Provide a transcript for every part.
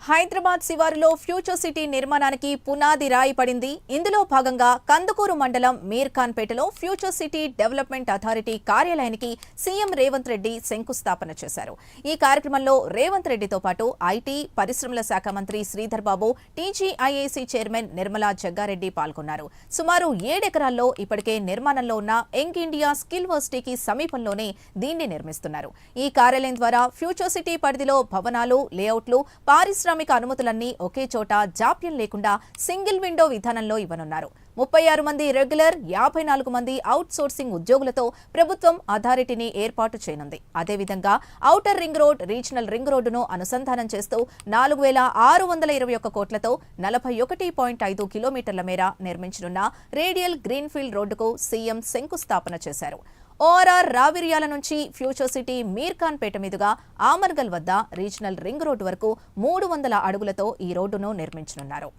హైదరాబాద్ శివారులో future city నిర్మాణానికి పునాది రాయి పడింది. ఇందులో భాగంగా కందుకూరు మండలం మీర్ఖాన్పేటలో ఫ్యూచర్ సిటీ డెవలప్మెంట్ అథారిటీ కార్యాలయానికి సీఎం రేవంత్ రెడ్డి శంకుస్థాపన చేశారు. ఈ కార్యక్రమంలో రేవంత్ రెడ్డితో పాటు ఐటీ, పరిశ్రమల శాఖ మంత్రి శ్రీధర్ బాబు, టీజీఐఏసీ చైర్మన్ నిర్మలా జగ్గారెడ్డి పాల్గొన్నారు. సుమారు 7 ఎకరాల్లో ఇప్పటికే నిర్మాణంలో ఉన్న యంగ్ ఇండియా స్కిల్ వర్సిటీకి సమీపంలోనే దీన్ని నిర్మిస్తున్నారు. ఈ కార్యాలయం ద్వారా ఫ్యూచర్ సిటీ పరిధిలో భవనాలు, లేఅవుట్లు, పారిశ్రామిక అనుమతులన్నీ ఒకే చోట జాప్యం లేకుండా సింగిల్ విండో విధానంలో ఇవ్వనున్నారు. 36 మంది రెగ్యులర్, 54 మంది అవుట్ సోర్సింగ్ ఉద్యోగులతో ప్రభుత్వం అథారిటీని ఏర్పాటు చేయనుంది. అదేవిధంగా outer ring road, regional ring రోడ్డును అనుసంధానం చేస్తూ 4,621 కోట్లతో 41.5 కిలోమీటర్ల మేర నిర్మించనున్న రేడియల్ గ్రీన్ఫీల్డ్ రోడ్డుకు సీఎం శంకుస్థాపన చేశారు. ఓఆర్ఆర్ రావిర్యాల నుంచి ఫ్యూచర్ సిటీ మీర్ఖాన్పేట మీదుగా ఆమర్గల్ వద్ద రీజనల్ రింగ్ రోడ్డు వరకు 300 అడుగులతో ఈ రోడ్డును నిర్మించనున్నారు.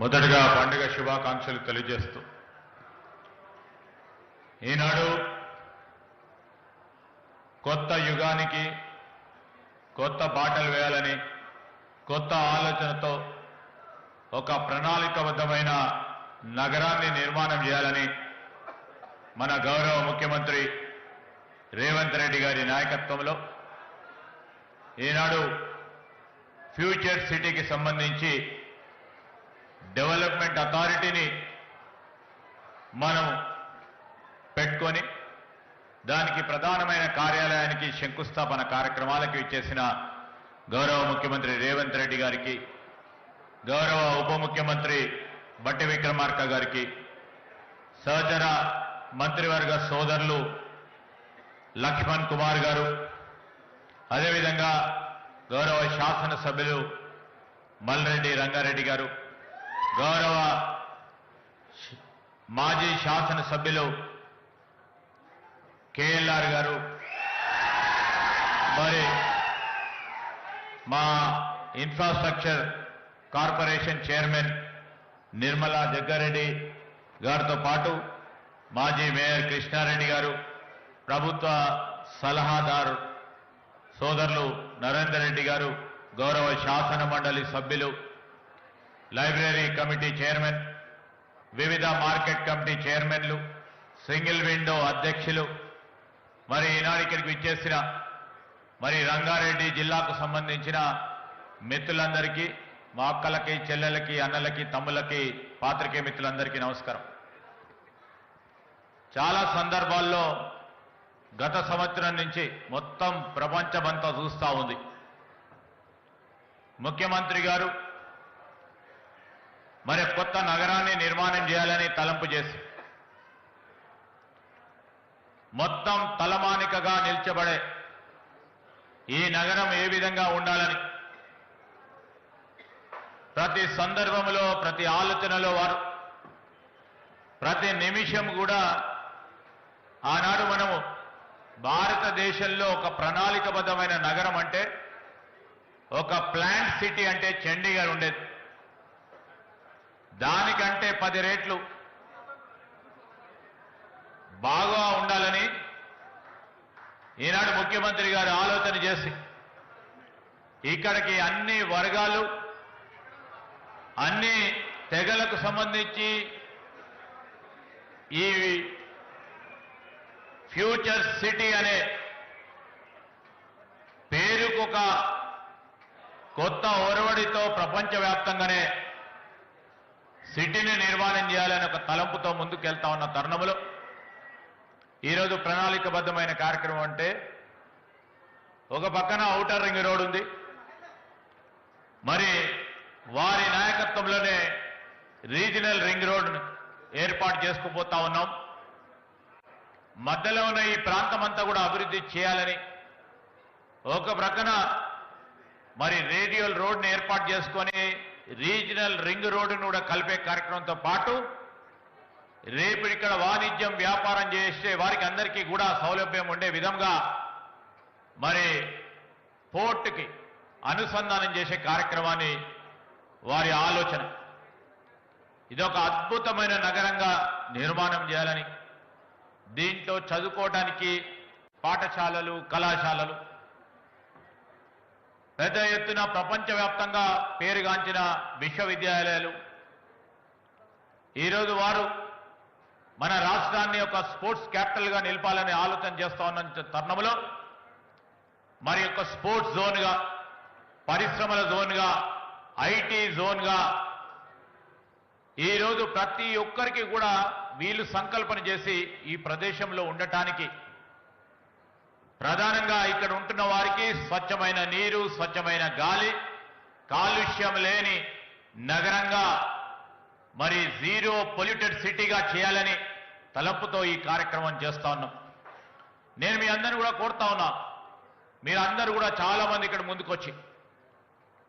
మొదటగా పండుగ శుభాకాంక్షలు తెలియజేస్తూ ఈనాడు కొత్త యుగానికి కొత్త బాటలు వేయాలని కొత్త ఆలోచనతో ఒక ప్రణాళికాబద్ధమైన నగరాన్ని నిర్మాణం చేయాలని మన గౌరవ ముఖ్యమంత్రి రేవంత్ రెడ్డి గారి నాయకత్వంలో ఈనాడు ఫ్యూచర్ సిటీకి సంబంధించి డెవలప్మెంట్ అథారిటీని మనం పెట్టుకొని దానికి ప్రధానమైన కార్యాలయానికి శంకుస్థాపన కార్యక్రమాలకు ఇచ్చేసిన గౌరవ ముఖ్యమంత్రి రేవంత్ రెడ్డి గారికి, గౌరవ ఉప ముఖ్యమంత్రి బట్టి విక్రమార్క గారికి, సహచర మంత్రివర్గ సోదరులు లక్ష్మణ్ కుమార్ గారు, అదేవిధంగా గౌరవ శాసనసభ్యులు మల్రెడ్డి రంగారెడ్డి గారు, గౌరవ మాజీ శాసనసభ్యులు కేఎల్ఆర్ గారు, మరి మా infrastructure corporation chairman Nirmala Jaggareddy గారితో పాటు మాజీ మేయర్ కృష్ణారెడ్డి గారు, ప్రభుత్వ సలహాదారు సోదరులు నరేందర్ రెడ్డి గారు, గౌరవ శాసన మండలి సభ్యులు, లైబ్రరీ కమిటీ చైర్మన్, వివిధ మార్కెట్ కమిటీ చైర్మన్లు, సింగిల్ విండో అధ్యక్షులు, మరి ఈనాడు ఇక్కడికి విచ్చేసిన మరి రంగారెడ్డి జిల్లాకు సంబంధించిన మిత్రులందరికీ, మా అక్కలకి, చెల్లెలకి, అన్నలకి, తమ్ములకి, పాత్రికేయ మిత్రులందరికీ నమస్కారం. చాలా సందర్భాల్లో గత సంవత్సరం నుంచి మొత్తం ప్రపంచమంతా చూస్తూ ఉంది. ముఖ్యమంత్రి గారు మరి కొత్త నగరాన్ని నిర్మాణం చేయాలని తలంపు చేసి మొత్తం తలమానికగా నిల్చబడే ఈ నగరం ఏ విధంగా ఉండాలని ప్రతి సందర్భంలో ప్రతి ఆలోచనలో వారు ప్రతి నిమిషం కూడా ఆనాడు మనము భారతదేశంలో ఒక ప్రణాళికబద్ధమైన నగరం అంటే ఒక ప్లాంట్ సిటీ అంటే చండీగఢ్ ఉండేది. దానికంటే 10 రెట్లు బాగా ఉండాలని ఈనాడు ముఖ్యమంత్రి గారు ఆలోచన చేసి ఇక్కడికి అన్ని వర్గాలు అన్ని తెగలకు సంబంధించి ఈ ఫ్యూచర్ సిటీ అనే పేరుకొక కొత్త ఒరవడితో ప్రపంచవ్యాప్తంగానే సిటీని నిర్మాణం చేయాలని ఒక తలంపుతో ముందుకెళ్తా ఉన్న తరుణంలో ఈరోజు ప్రణాళికబద్ధమైన కార్యక్రమం అంటే ఒక పక్కన ఔటర్ రింగ్ రోడ్ ఉంది, మరి వారి నాయకత్వంలోనే రీజనల్ రింగ్ రోడ్ను ఏర్పాటు చేసుకుపోతా ఉన్నాం. మధ్యలో ఉన్న ఈ ప్రాంతం అంతా కూడా అభివృద్ధి చేయాలని ఒక ప్రక్కన మరి రేడియల్ రోడ్ని ఏర్పాటు చేసుకొని రీజనల్ రింగ్ రోడ్డును కూడా కలిపే కార్యక్రమంతో పాటు రేపు ఇక్కడ వాణిజ్యం వ్యాపారం చేసే వారికి అందరికీ కూడా సౌలభ్యం ఉండే విధంగా మరి పోర్టుకి అనుసంధానం చేసే కార్యక్రమాన్ని వారి ఆలోచన. ఇదొక అద్భుతమైన నగరంగా నిర్మాణం చేయాలని, దీంట్లో చదువుకోవడానికి పాఠశాలలు కళాశాలలు పెద్ద ఎత్తున ప్రపంచవ్యాప్తంగా పేరుగాంచిన విశ్వవిద్యాలయాలు ఈరోజు వారు మన రాష్ట్రాన్ని ఒక స్పోర్ట్స్ క్యాపిటల్గా నిలపాలని ఆలోచన చేస్తా ఉన్న తరుణంలో మరి ఒక స్పోర్ట్స్ జోన్గా, పరిశ్రమల జోన్గా, ఐటీ జోన్గా ఈరోజు ప్రతి ఒక్కరికి కూడా వీళ్ళు సంకల్పన చేసి ఈ ప్రదేశంలో ఉండటానికి ప్రధానంగా ఇక్కడ ఉంటున్న వారికి స్వచ్ఛమైన నీరు, స్వచ్ఛమైన గాలి, కాలుష్యం లేని నగరంగా మరి జీరో పొల్యూటెడ్ సిటీగా చేయాలని తలంపుతో ఈ కార్యక్రమం చేస్తా ఉన్నాం. నేను మీ అందరిని కూడా కోరుతా ఉన్నా, మీరందరూ కూడా చాలా మంది ఇక్కడ ముందుకొచ్చి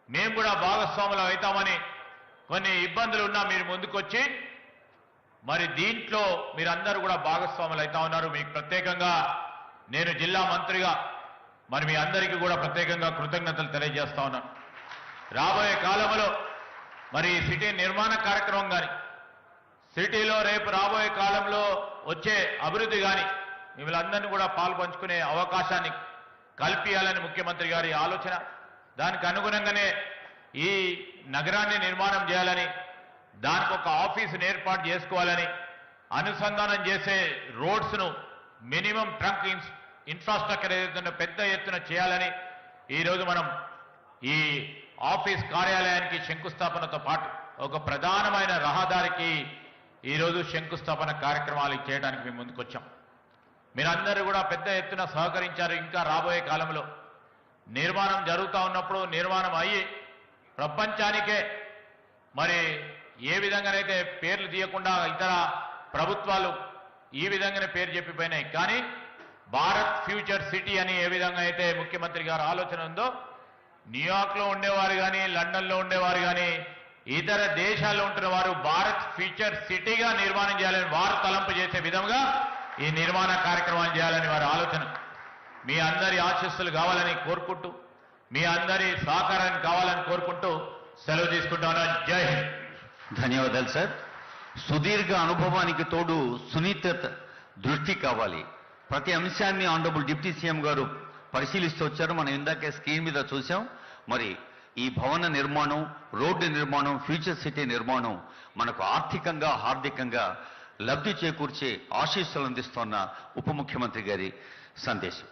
మేము కూడా భాగస్వాములు అవుతామని కొన్ని ఇబ్బందులు ఉన్నా మీరు ముందుకొచ్చి మరి దీంట్లో మీరందరూ కూడా భాగస్వాములు అవుతా ఉన్నారు. మీకు ప్రత్యేకంగా నేను జిల్లా మంత్రిగా మరి మీ అందరికీ కూడా ప్రత్యేకంగా కృతజ్ఞతలు తెలియజేస్తా ఉన్నాను. రాబోయే కాలంలో మరి ఈ సిటీ నిర్మాణ కార్యక్రమం కానీ, సిటీలో రేపు రాబోయే కాలంలో వచ్చే అభివృద్ధి కానీ మిమ్మల్ని అందరినీ కూడా పాల్పంచుకునే అవకాశాన్ని కల్పించాలని ముఖ్యమంత్రి గారి ఆలోచన. దానికి అనుగుణంగానే ఈ నగరాన్ని నిర్మాణం చేయాలని, దానికి ఒక ఆఫీసును ఏర్పాటు చేసుకోవాలని, అనుసంధానం చేసే రోడ్స్ను మినిమం ట్రంక్ ఇన్ఫ్రాస్ట్రక్చర్ ఏదైతే పెద్ద ఎత్తున చేయాలని ఈరోజు మనం ఈ ఆఫీస్ కార్యాలయానికి శంకుస్థాపనతో పాటు ఒక ప్రధానమైన రహదారికి ఈరోజు శంకుస్థాపన కార్యక్రమాలు చేయడానికి మేము ముందుకొచ్చాం. మీరందరూ కూడా పెద్ద ఎత్తున సహకరించారు. ఇంకా రాబోయే కాలంలో నిర్మాణం జరుగుతూ ఉన్నప్పుడు నిర్మాణం అయ్యి ప్రపంచానికే మరి ఏ విధంగానైతే పేర్లు తీయకుండా ఇతర ప్రభుత్వాలు ఈ విధంగానే పేరు చెప్పిపోయినాయి, కానీ భారత్ ఫ్యూచర్ సిటీ అని ఏ విధంగా అయితే ముఖ్యమంత్రి గారు ఆలోచన ఉందో, న్యూయార్క్లో ఉండేవారు కానీ, లండన్లో ఉండేవారు కానీ, ఇతర దేశాల్లో ఉంటున్న వారు భారత్ ఫ్యూచర్ సిటీగా నిర్మాణం చేయాలని వారు తలంపు చేసే విధంగా ఈ నిర్మాణ కార్యక్రమాన్ని చేయాలని వారి ఆలోచన. మీ అందరి ఆశీస్సులు కావాలని కోరుకుంటూ, మీ అందరి సహకారాన్ని కావాలని కోరుకుంటూ సెలవు తీసుకుంటాను. జై హింద్. ధన్యవాదాలు సార్. సుదీర్ఘ అనుభవానికి తోడు సున్నిత దృష్టి కావాలి. ప్రతి అంశాన్ని ఆనరబుల్ డిప్యూటీ సీఎం గారు పరిశీలిస్తూ వచ్చారు. మనం ఇందాకే స్క్రీన్ మీద చూసాం. మరి ఈ భవన నిర్మాణం, రోడ్డు నిర్మాణం, ఫ్యూచర్ సిటీ నిర్మాణం మనకు ఆర్థికంగా, హార్దికంగా లబ్ధి చేకూర్చే ఆశీస్సులు అందిస్తున్న ఉప ముఖ్యమంత్రి గారి సందేశం.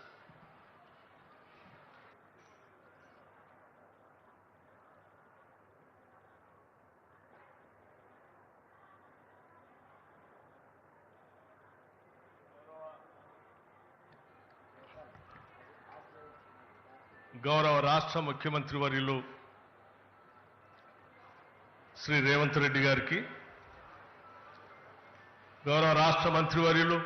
గౌరవ రాష్ట్ర ముఖ్యమంత్రి వర్యులు శ్రీ రేవంత్ రెడ్డి గారికి, గౌరవ రాష్ట్ర మంత్రివర్యులు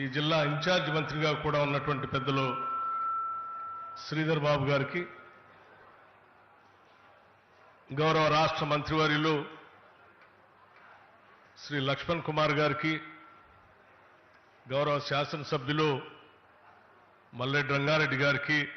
ఈ జిల్లా ఇన్ఛార్జ్ మంత్రిగా కూడా ఉన్నటువంటి పెద్దలు శ్రీధర్ బాబు గారికి, గౌరవ రాష్ట్ర మంత్రివర్యులు శ్రీ లక్ష్మణ్ కుమార్ గారికి, గౌరవ శాసనసభ్యులు మల్లెడ్డి రంగారెడ్డి గారికి,